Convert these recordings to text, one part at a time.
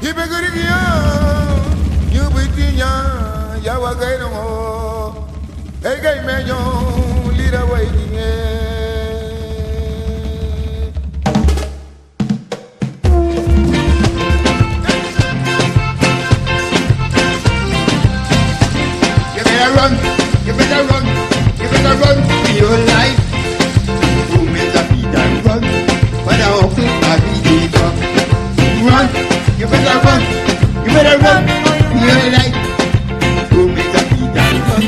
Ibeguriya, Yubitinya, Yawagaino, Egay Mayo, Lira waiting. You better run, you better run, you better run for your life. You better beat and run, but I hope to run, you better run, you better run for your life. You better beat and run.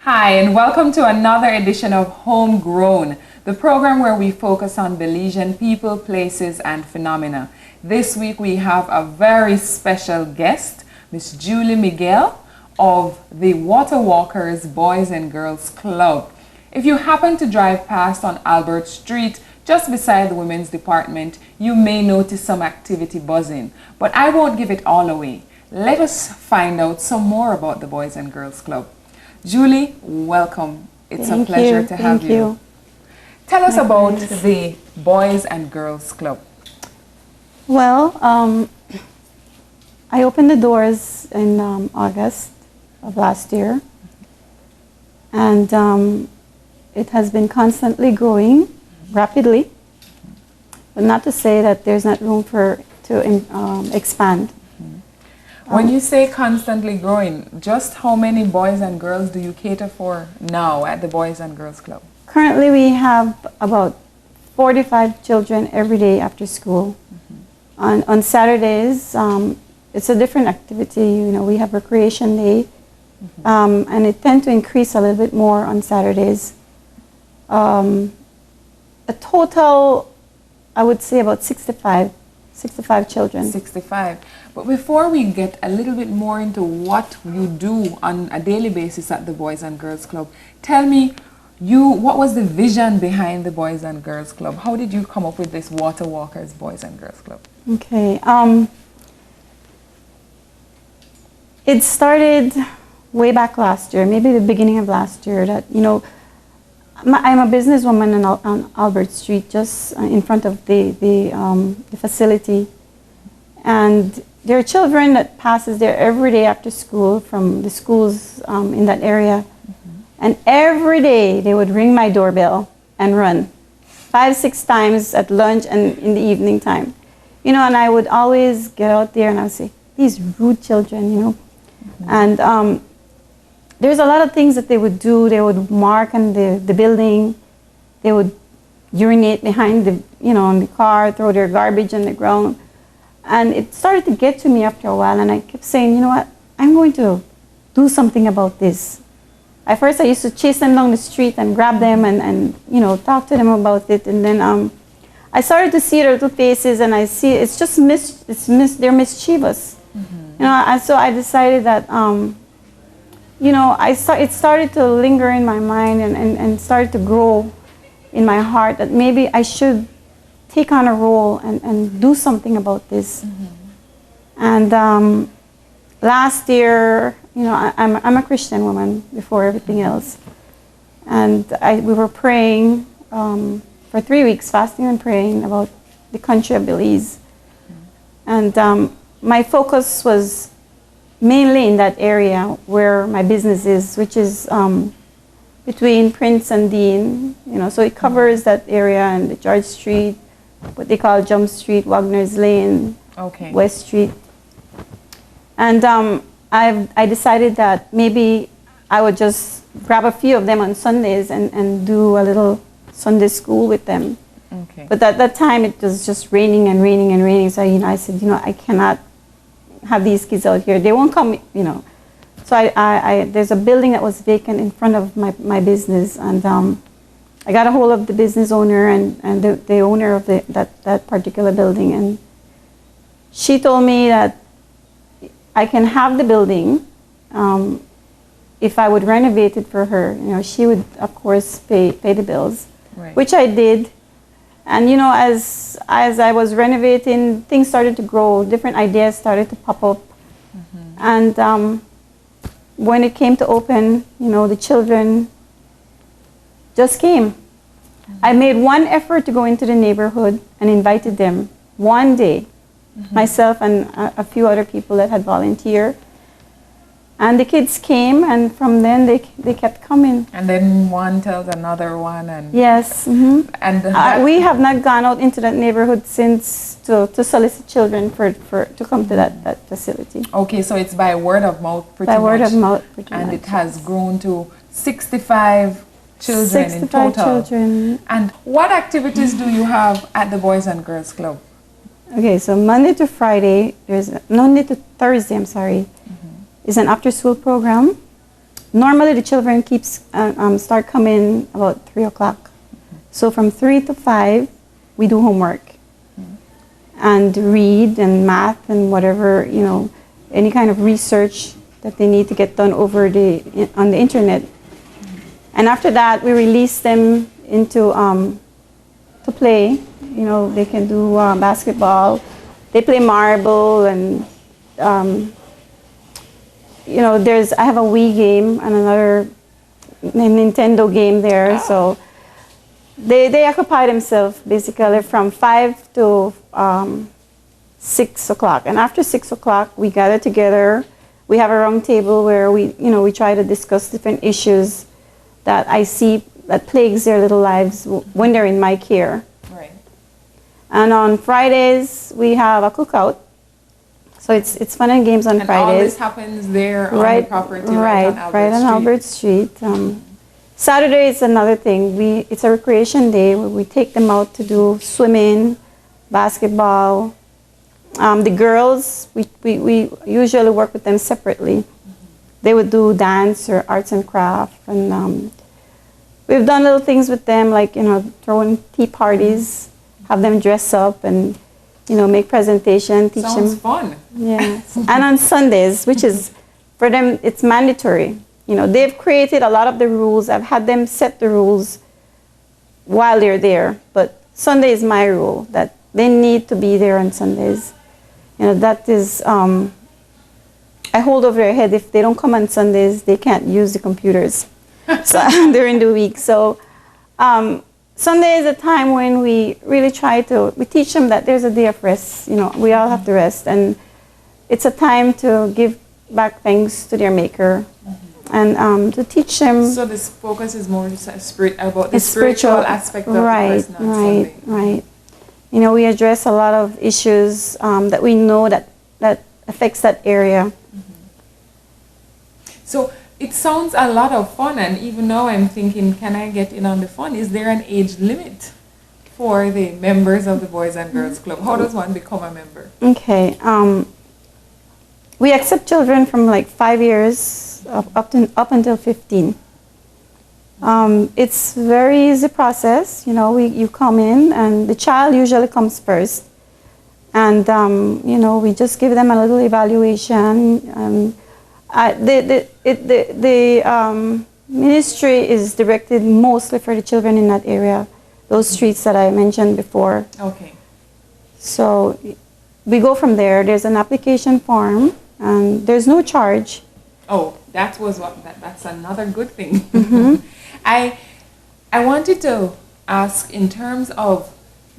Hi, and welcome to another edition of Homegrown, the program where we focus on Belizean people, places, and phenomena. This week we have a very special guest, Miss Julie Miguel of the Water Walkers Boys and Girls Club. If you happen to drive past on Albert Street, just beside the Women's Department, you may notice some activity buzzing, but I won't give it all away. Let us find out some more about the Boys and Girls Club. Julie, welcome. It's a pleasure to have you. Tell us about the Boys and Girls Club. Well, I opened the doors in August of last year, and it has been constantly growing rapidly, but not to say that there's not room to expand. When you say constantly growing, just how many boys and girls do you cater for now at the Boys and Girls Club? Currently we have about 45 children every day after school. On Saturdays, it's a different activity. You know, we have recreation day, and it tends to increase a little bit more on Saturdays. A total, I would say about 65 children. 65. But before we get a little bit more into what you do on a daily basis at the Boys and Girls Club, tell me, what was the vision behind the Boys and Girls Club? How did you come up with this Water Walkers Boys and Girls Club? Okay. It started way back last year, maybe the beginning of last year, that, you know, I'm a businesswoman on Albert Street, just in front of the facility. And there are children that passes there every day after school from the schools in that area. And every day they would ring my doorbell and run 5-6 times at lunch and in the evening time. You know, and I would always get out there and I would say, these rude children, you know. And there's a lot of things that they would do. They would mark on the building. They would urinate behind the, you know, on the car, throw their garbage on the ground. And it started to get to me after a while, and I kept saying, you know what, I'm going to do something about this. At first I used to chase them down the street and grab them and you know, talk to them about it. And then I started to see their little faces, and I see it's just they're mischievous. You know, and so I decided that, you know, it started to linger in my mind and started to grow in my heart that maybe I should take on a role and do something about this. And last year, you know, I'm a Christian woman before everything else. And we were praying for 3 weeks, fasting and praying about the country of Belize. And my focus was mainly in that area where my business is, which is between Prince and Dean. You know, so it covers that area and the George Street, what they call Jump Street, Wagner's Lane, West Street. And I decided that maybe I would just grab a few of them on Sundays and do a little Sunday school with them. But at that time it was just raining and raining and raining. So, you know, I said, you know, I cannot have these kids out here. They won't come, you know. So there's a building that was vacant in front of my business, and I got a hold of the business owner and the owner of that particular building, and she told me that I can have the building if I would renovate it for her, she would, of course, pay the bills, Right. which I did. And, as I was renovating, things started to grow, different ideas started to pop up. And when it came to open, the children just came. I made one effort to go into the neighborhood and invited them one day, myself and a few other people that had volunteered. And the kids came, and from then they kept coming. And then one tells another one, and Yes. and that, We have not gone out into that neighborhood since to solicit children to come to that facility. okay, so it's by word of mouth, pretty By much. word of mouth, pretty And much. it has grown to 65 children in 65 total. children. And what activities do you have at the Boys and Girls Club? Okay, so Monday to Friday, Monday to Thursday, I'm sorry, is an after-school program. Normally, the children start coming about 3 o'clock. So from 3 to 5, we do homework and read and math and whatever, any kind of research that they need to get done on the internet. And after that, we release them into to play. They can do basketball. They play marble and. I have a Wii game and another Nintendo game there, so they occupy themselves basically from 5 to 6 o'clock. And after 6 o'clock, we gather together. We have a round table where we try to discuss different issues that I see that plagues their little lives when they're in my care. Right. And on Fridays, we have a cookout. So it's fun and games on And Fridays. all this happens there on the property, right on Albert Street. Albert Street. Saturday is another thing. It's a recreation day where we take them out to do swimming, basketball. The girls, we usually work with them separately. They would do dance or arts and craft, and we've done little things with them, like throwing tea parties, have them dress up and make presentation, teach Sounds them. fun. Yes. And on Sundays, which is, for them, it's mandatory. They've created a lot of the rules. I've had them set the rules while they're there. But Sunday is my rule, that they need to be there on Sundays. That is, I hold over their head. If they don't come on Sundays, they can't use the computers during the week. So Sunday is a time when we really we teach them that there's a day of rest. We all have to rest, and it's a time to give back thanks to their Maker, and to teach them. So this focus is more about the spiritual aspect of the person on Sunday. Right. We address a lot of issues that we know that affects that area. So it sounds a lot of fun, and even now I'm thinking, can I get in on the fun? Is there an age limit for the members of the Boys and Girls Club? How does one become a member? Okay. We accept children from like 5 years up until 15. It's very easy process. You come in, and the child usually comes first, and we just give them a little evaluation. The ministry is directed mostly for the children in that area, those streets that I mentioned before. Okay. So we go from there. There's an application form, and there's no charge. Oh, that's another good thing. I wanted to ask, in terms of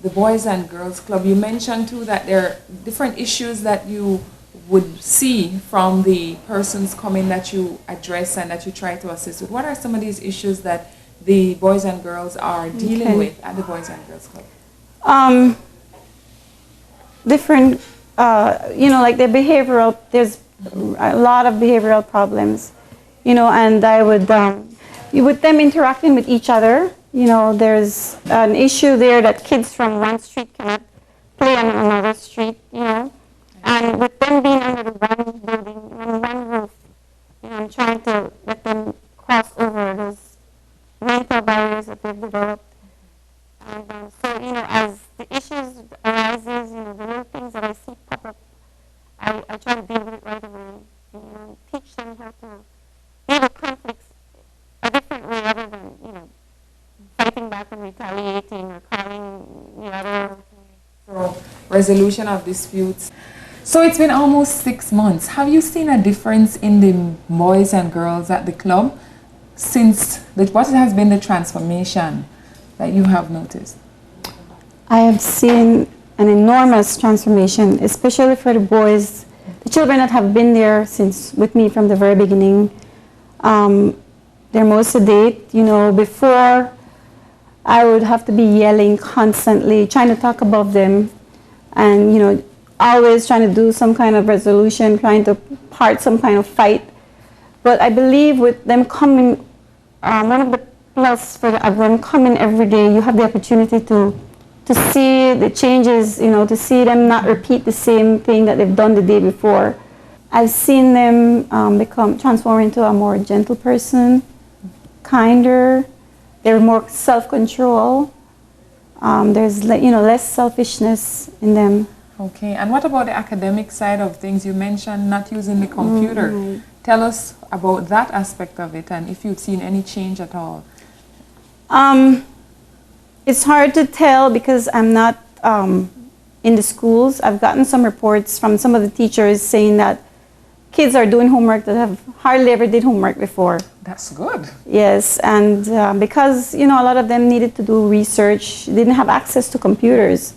the Boys and Girls Club, you mentioned too that there are different issues that you would see from the persons coming that you address and that you try to assist with. What are some of these issues that the boys and girls are dealing with at the Boys and Girls Club? Different, like the behavioral, there's a lot of behavioral problems, and I would, with them interacting with each other, there's an issue there that kids from one street cannot play on another street, and with them being under the one building, one roof, I'm trying to let them cross over those mental barriers that they've developed. And as the issues arises, the little things that I see pop up, I try to deal with it right away. Teach them how to maybe conflicts a different way other than, fighting back and retaliating or calling the other. So, resolution of disputes. So it's been almost 6 months. Have you seen a difference in the boys and girls at the club since what has been the transformation that you have noticed? I have seen an enormous transformation, especially for the boys, the children that have been there since with me from the very beginning. They're more sedate. Before I would have to be yelling constantly, trying to talk above them, and always trying to do some kind of resolution, trying to part some kind of fight. But I believe with them coming, one of the plus for them coming every day, you have the opportunity to see the changes, to see them not repeat the same thing that they've done the day before. I've seen them transform into a more gentle person, kinder. They're more self-control. There's less selfishness in them. Okay, and what about the academic side of things? You mentioned not using the computer. Mm-hmm. Tell us about that aspect of it and if you've seen any change at all. It's hard to tell because I'm not in the schools. I've gotten some reports from some of the teachers saying that kids are doing homework that have hardly ever did homework before. That's good. Yes, and because a lot of them needed to do research, didn't have access to computers.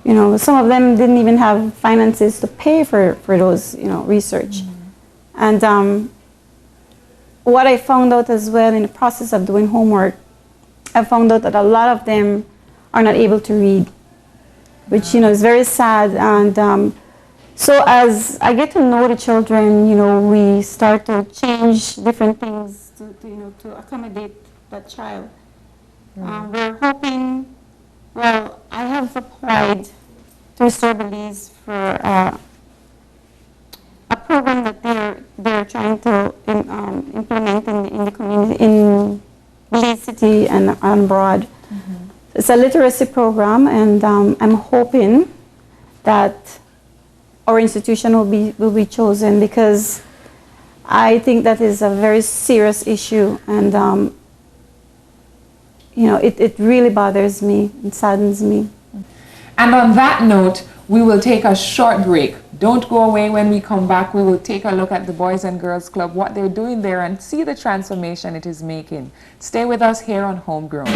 Some of them didn't even have finances to pay for those research. And what I found out as well in the process of doing homework, I found out that a lot of them are not able to read, which is very sad. And so as I get to know the children, we start to change different things to accommodate that child. We're hoping. Well, I have applied to Restore Belize for a program that they're trying to implement in the community in Belize City and abroad. It's a literacy program, and I'm hoping that our institution will be chosen because I think that is a very serious issue, and it really bothers me and saddens me. And on that note, we will take a short break. Don't go away. When we come back, we will take a look at the Boys and Girls Club, what they're doing there, and see the transformation it is making. Stay with us here on Homegrown.